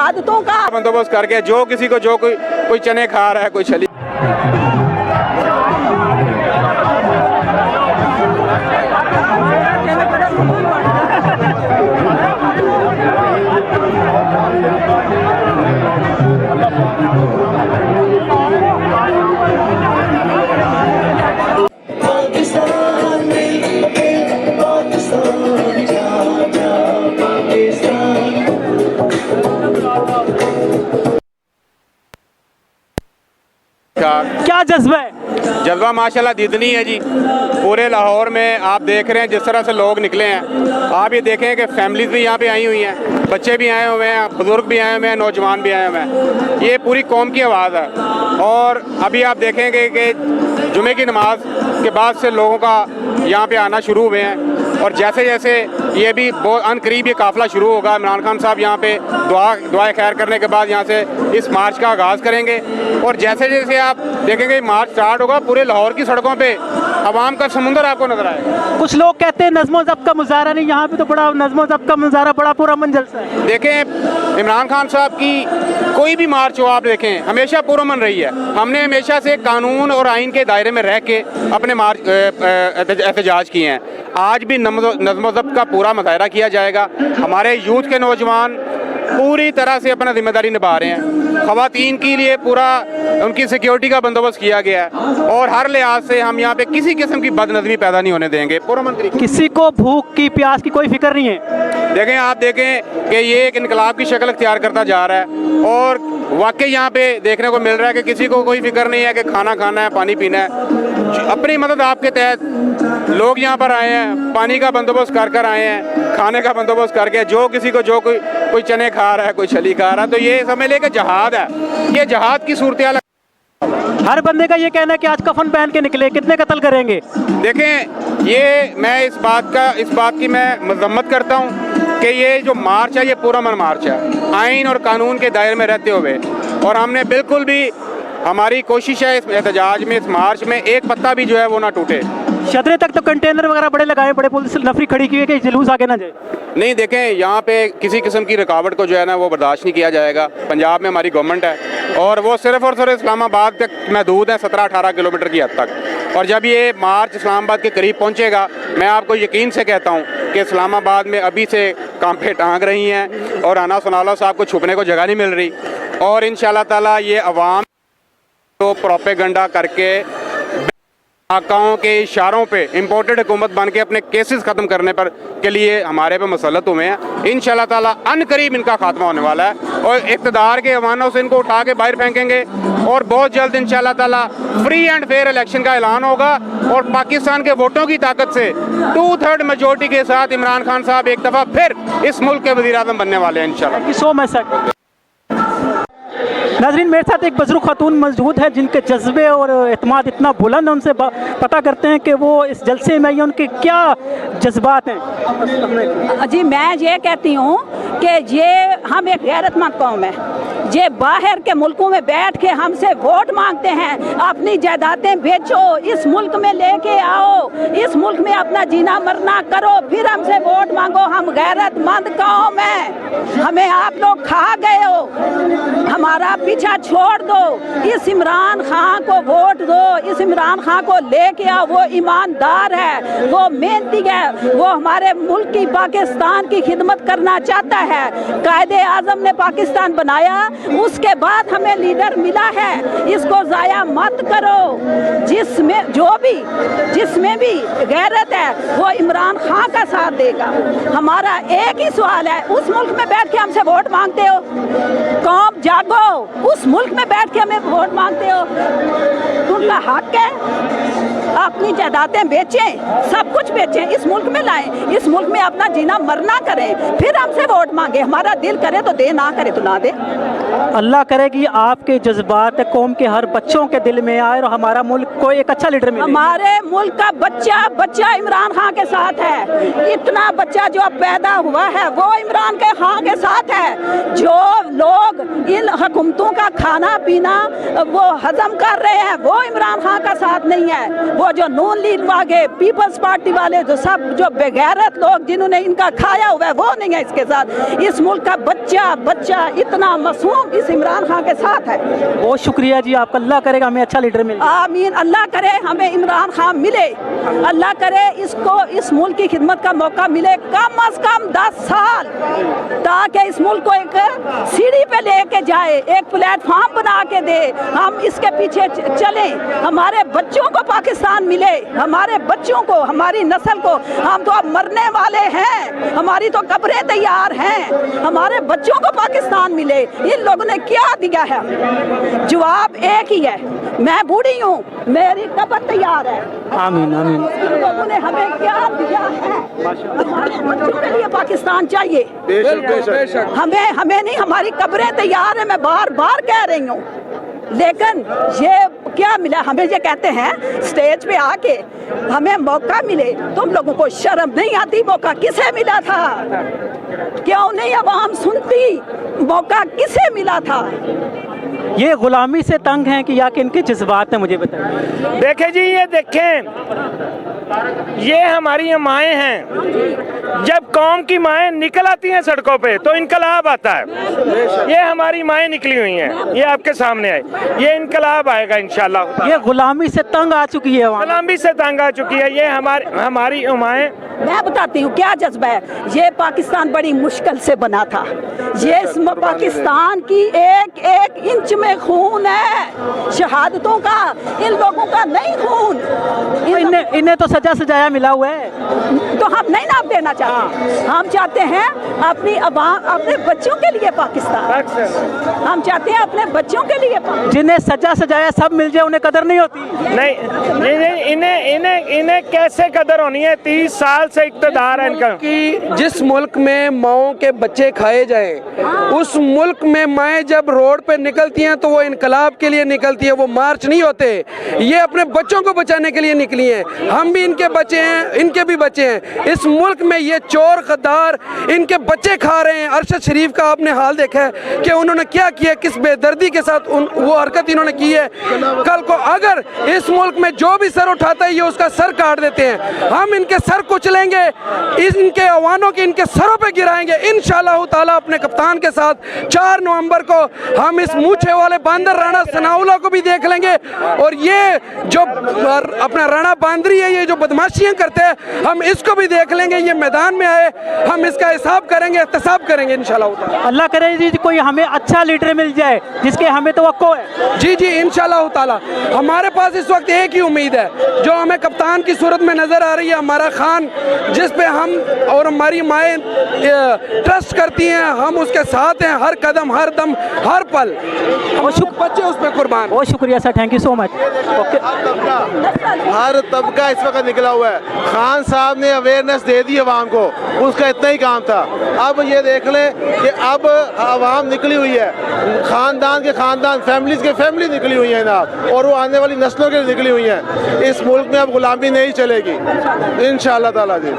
आदतों का बंदोबस्त करके जो किसी को जो कोई चने खा रहा है, कोई छली। क्या जज्बा है? जज्बा माशाल्लाह दीदनी है जी। पूरे लाहौर में आप देख रहे हैं जिस तरह से लोग निकले हैं। आप ये देखें कि फैमिलीज भी यहाँ पे आई हुई हैं, बच्चे भी आए हुए हैं, बुजुर्ग भी आए हुए हैं, नौजवान भी आए हुए हैं। ये पूरी कौम की आवाज़ है। और अभी आप देखेंगे कि जुमे की नमाज के बाद से लोगों का यहाँ पे आना शुरू हुए हैं। और जैसे जैसे ये भी बहुत अनकरीब ये काफ़िला शुरू होगा, इमरान खान साहब यहाँ पे दुआ खैर करने के बाद यहाँ से इस मार्च का आगाज़ करेंगे। और जैसे जैसे आप देखेंगे मार्च स्टार्ट होगा, पूरे लाहौर की सड़कों पे अवाम का समुंदर आपको नजर आएगा। कुछ लोग कहते हैं नज़्मो ज़ब्त का मुजाहरा नहीं, यहाँ पे तो बड़ा नज़्मो ज़ब्त का मुजाहरा, बड़ा पूरा जलसा है। देखें इमरान खान साहब की कोई भी मार्च हो आप देखें हमेशा पुरअमन रही है। हमने हमेशा से कानून और आइन के दायरे में रह के अपने मार्च एहतजाज किए हैं। आज भी नज़्मो ज़ब्त का पूरा मुजाहरा किया जाएगा। हमारे यूथ के नौजवान पूरी तरह से अपना जिम्मेदारी निभा रहे हैं। ख़वातीन के लिए पूरा उनकी सिक्योरिटी का बंदोबस्त किया गया है और हर लिहाज से हम यहाँ पे किसी किस्म की बदनज़मी पैदा नहीं होने देंगे। पुरअमन तरीके किसी को भूख की प्यास की कोई फिक्र नहीं है। देखें आप देखें कि ये एक इनकलाब की शक्ल अख्तियार करता जा रहा है और वाकई यहाँ पे देखने को मिल रहा है कि किसी को कोई फिक्र नहीं है कि खाना खाना है, पानी पीना है। अपनी मदद आपके तहत लोग यहाँ पर आए हैं, पानी का बंदोबस्त कर आए हैं, खाने का बंदोबस्त करके जो किसी को जो कोई चने खा रहा है, कोई छली खा रहा है। तो ये समझ ले कि जहाद है, ये जहाद की सूरत। हर बंदे का ये कहना है कि आज कफन पहन के निकले, कितने कत्ल करेंगे? देखें ये मैं इस बात की मैं मजम्मत करता हूँ कि ये जो मार्च है ये पुरअमन मार्च है, आइन और कानून के दायरे में रहते हुए। और हमने बिल्कुल भी हमारी कोशिश है इस एहतजाज में, इस मार्च में एक पत्ता भी जो है वो ना टूटे। शदरे तक तो कंटेनर वगैरह बड़े लगाए, बड़े पुलिस नफरी खड़ी की है कि जुलूस आगे ना जाए। नहीं देखें यहाँ पे किसी किस्म की रुकावट को जो है ना वो बर्दाश्त नहीं किया जाएगा। पंजाब में हमारी गवर्नमेंट है और वो सिर्फ और सिर्फ इस्लामाबाद तक महदूद है, 17-18 किलोमीटर की हद तक। और जब ये मार्च इस्लामाबाद के करीब पहुँचेगा, मैं आपको यकीन से कहता हूँ कि इस्लामाबाद में अभी से कांपे टांग रही हैं और आना सुनाला साहब को छुपने को जगह नहीं मिल रही। और इंशाल्लाह ताला ये अवाम तो प्रोपेगंडा करके आकाओं के इशारों पे इम्पोर्टेड हुकूमत बन के अपने केसेस ख़त्म करने पर के लिए हमारे पे मुसल्लत हुए हैं। इंशाल्लाह ताला अनकरीब इनका खात्मा होने वाला है और इक़्तिदार के ऐवानों से इनको उठा के बाहर फेंकेंगे और बहुत जल्द इंशाल्लाह ताला फ्री एंड फेयर इलेक्शन का ऐलान होगा और पाकिस्तान के वोटों की ताकत से 2/3 मेजोरिटी के साथ इमरान खान साहब एक दफ़ा फिर इस मुल्क के वज़ीर-ए-आज़म बनने वाले हैं इंशाल्लाह। So much sir. नाज़रीन मेरे साथ एक बुजुर्ग खातून मौजूद है जिनके जज्बे और एतमाद इतना बुलंद है, उनसे पता करते हैं कि वो इस जलसे में या उनके क्या जज्बात हैं। जी मैं ये कहती हूँ कि ये हम एक गैरतमंद कौम है। ये बाहर के मुल्कों में बैठ के हमसे वोट मांगते हैं, अपनी जायदादें बेचो, इस मुल्क में लेके आओ, इस मुल्क में अपना जीना मरना करो, फिर हमसे वोट मांगो। हम गैरतमंद कौम है, हमें आप लोग खा गए हो, हमारा पीछा छोड़ दो, इस इमरान खान को वोट दो, इस इमरान खान को लेके आओ। वो ईमानदार है, वो मेहनती है, वो हमारे मुल्क की पाकिस्तान की खिदमत करना चाहता है। कायदे आज़म ने पाकिस्तान बनाया, उसके बाद हमें लीडर मिला है, इसको ज़ाया मत करो। जिसमें भी गैरत है वो इमरान खान का साथ देगा। हमारा एक ही सवाल है, उस मुल्क में बैठ के हमसे वोट मांगते हो, कौम जागो, उस मुल्क में बैठ के हमें वोट मांगते हो, उनका हक है, अपनी जायदादें बेचें, सब कुछ बेचें, इस मुल्क में लाएं, इस मुल्क में अपना जीना मरना करें, फिर हमसे वोट मांगे। हमारा दिल करे तो दे, ना करे तो ना दे। अल्लाह करे कि आपके जज्बात कौम के हर बच्चों के दिल में आए और हमारा मुल्क को एक अच्छा लीडर मिले। हमारे मुल्क का बच्चा इमरान खान के साथ है। इतना बच्चा जो पैदा हुआ है वो इमरान खान के साथ है। जो लोग इन हुकूमतों का खाना पीना वो हजम कर रहे हैं वो इमरान खान का साथ नहीं है। वो जो नून लीग वाले, पीपल्स पार्टी वाले, जो सब जो बेगैरत लोग जिन्होंने इनका खाया हुआ है वो नहीं है इसके साथ। इस मुल्क का बच्चा इतना मासूम इस इमरान खान के साथ है। बहुत शुक्रिया जी आपका, अल्लाह करेगा हमें अच्छा लीडर मिले। आमीन, अल्लाह करे हमें इमरान खान मिले, अल्लाह करे इसको इस मुल्क की खिदमत का मौका मिले कम अज कम 10 साल, ताकि इस मुल्क को एक सीढ़ी पे लेके जाए, एक प्लेटफॉर्म बना के दे, हम इसके पीछे चलें, हमारे बच्चों को पाकिस्तान मिले, हमारे बच्चों को, हमारी नस्ल को। हम तो अब मरने वाले हैं, हमारी तो कब्रें तैयार हैं, हमारे बच्चों को पाकिस्तान मिले। इन लोगों ने क्या दिया है? जवाब एक ही है, मैं बूढ़ी हूँ, मेरी कब्र तैयार है। आमीन आमीन। इन लोगों ने हमें क्या दिया है? हमारे बच्चों के लिए पाकिस्तान चाहिए, हमें नहीं, हमारी कब्रें तैयार है, मैं बार बार कह रही हूँ। लेकिन ये क्या मिला हमें? ये कहते हैं स्टेज पे आके हमें मौका मिले, तुम लोगों को शर्म नहीं आती? मौका किसे मिला था? क्यों नहीं अवाम सुनती? मौका किसे मिला था? ये गुलामी से तंग हैं कि या कि इनके जज्बात हैं, मुझे बताइए। देखें जी, ये देखें, ये हमारी माएँ हैं। जब कौम की माएँ निकल आती हैं सड़कों पे तो इनकलाब आता है। ये हमारी माएँ निकली हुई हैं, ये आपके सामने आए, ये इनकलाब आएगा इंशाल्लाह। ये गुलामी से तंग आ चुकी है, गुलामी से तंग आ चुकी है, ये हमारी माएँ। मैं बताती हूँ क्या जज्बा है। ये पाकिस्तान बड़ी मुश्किल से बना था, ये इसमें पाकिस्तान की एक एक इंच में खून है, शहादतों का, इन लोगों का नहीं खून। इन्हें तो सजा सजाया मिला हुआ है, तो हम नहीं नाप देना चाहते। हम चाहते हैं अपनी अवाम, अपने बच्चों के लिए पाकिस्तान, हम चाहते हैं अपने बच्चों के लिए पाकिस्तान। जिन्हें सजा सजाया सब मिल जाए उन्हें कदर नहीं होती। नहीं, इन्हें कैसे कदर होनी है? 30 साल से इक़्तिदार है इनका। कि जिस मुल्क में माओं के बच्चे खाए जाए, उस मुल्क में माएँ जब रोड पे निकलती हैं तो वो इनकलाब के लिए निकलती है, वो मार्च नहीं होते। ये अपने बच्चों को बचाने के लिए निकली हैं। हम भी इनके बच्चे हैं, इनके भी बच्चे हैं। इस मुल्क में ये चोर गद्दार इनके बच्चे खा रहे हैं। अरशद शरीफ का आपने हाल देखा है कि उन्होंने क्या किया, किस बेदर्दी के साथ वो हरकत इन्होंने की है। कल को अगर इस मुल्क में जो भी सर उठाता है ये उसका सर काट देते हैं। हम इनके सर कुचलेंगे, इनके अवानों के इनके सरों पे गिराएंगे इंशाअल्लाह ताला। अपने कप्तान के साथ 4 नवंबर को हम इस मूछे वाले बांदर राणा सनाउल्लाह को भी देख लेंगे, और ये जो अपना राणा बांदरी है, ये जो बदमाशियां करते हैं, हम इसको भी देख लेंगे। ये मैदान में आए, हम इसका हिसाब करेंगे, एहतसाब करेंगे इंशाअल्लाह ताला। अल्लाह करे जी कोई हमें अच्छा लीडर मिल जाए जिसके हमें तवक्को है। जी जी इंशाअल्लाह ताला। हमारे पास इस वक्त एक ही उम्मीद है जो हमें कप्तान की सूरत में नजर आ रही है, हमारा खान, जिस पे हम और हमारी माएँ ट्रस्ट करती हैं। हम उसके साथ हैं, हर कदम, हर दम, हर पल। बच्चे उस पर कुर्बान। बहुत शुक्रिया sir, thank you so much. हर तबका इस वक्त निकला हुआ है। खान साहब ने अवेयरनेस दे दी अवाम को, उसका इतना ही काम था। अब ये देख लें कि अब अवाम निकली हुई है, खानदान के खानदान, फैमिलीज के फैमिली निकली हुई है जनाब, और वो आने वाली नस्लों के लिए निकली हुई हैं। इस मुल्क में अब गुलामी नहीं चलेगी इंशाअल्लाह ताला जी।